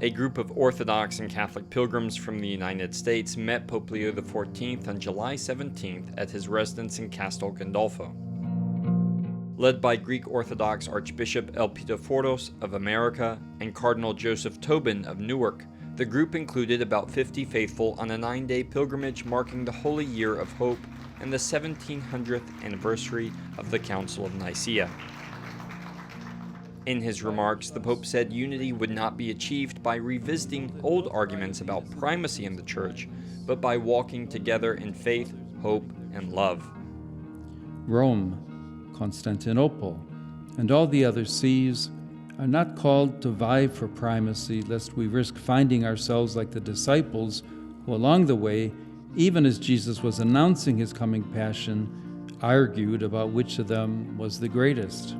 A group of Orthodox and Catholic pilgrims from the United States met Pope Leo XIV on July 17th at his residence in Castel Gandolfo. Led by Greek Orthodox Archbishop Elpidophoros of America and Cardinal Joseph Tobin of Newark, the group included about 50 faithful on a 9-day pilgrimage marking the Holy Year of Hope and the 1700th anniversary of the Council of Nicaea. In his remarks, the Pope said unity would not be achieved by revisiting old arguments about primacy in the Church, but by walking together in faith, hope, and love. Rome, Constantinople, and all the other sees are not called to vie for primacy, lest we risk finding ourselves like the disciples who along the way, even as Jesus was announcing his coming passion, argued about which of them was the greatest.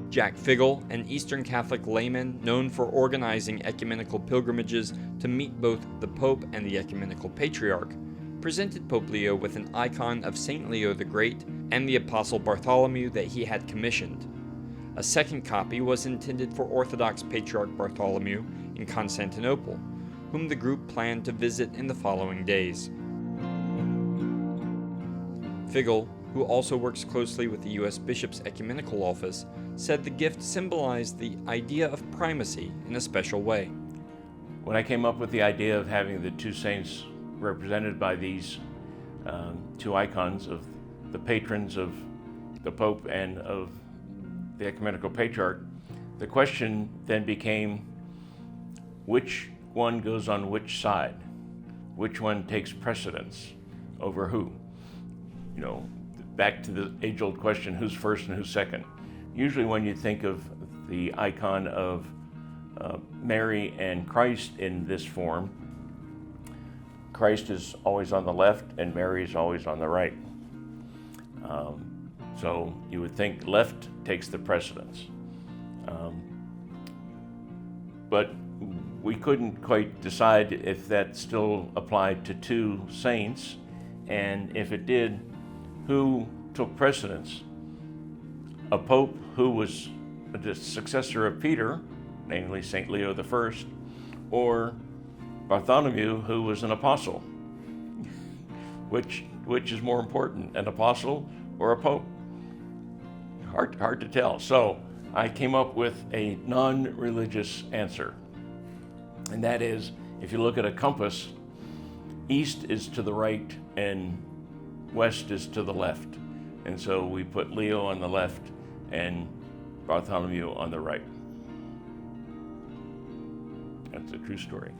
Jack Figel, an Eastern Catholic layman known for organizing ecumenical pilgrimages to meet both the Pope and the ecumenical patriarch, presented Pope Leo with an icon of Saint Leo the Great and the Apostle Bartholomew that he had commissioned. A second copy was intended for Orthodox Patriarch Bartholomew in Constantinople, whom the group planned to visit in the following days. Figel, who also works closely with the U.S. Bishop's Ecumenical Office, said the gift symbolized the idea of primacy in a special way. When I came up with the idea of having the two saints represented by these two icons of the patrons of the Pope and of the Ecumenical Patriarch, the question then became, which one goes on which side? Which one takes precedence over who? You know, back to the age-old question, who's first and who's second? Usually when you think of the icon of Mary and Christ in this form, Christ is always on the left and Mary is always on the right. So you would think left takes the precedence. But we couldn't quite decide if that still applied to two saints, and if it did, who took precedence? A pope who was the successor of Peter, namely St. Leo I, or Bartholomew, who was an apostle? Which is more important, an apostle or a pope? Hard to tell. So I came up with a non-religious answer. And that is, if you look at a compass, east is to the right and west is to the left. And so we put Leo on the left and Bartholomew on the right. That's a true story.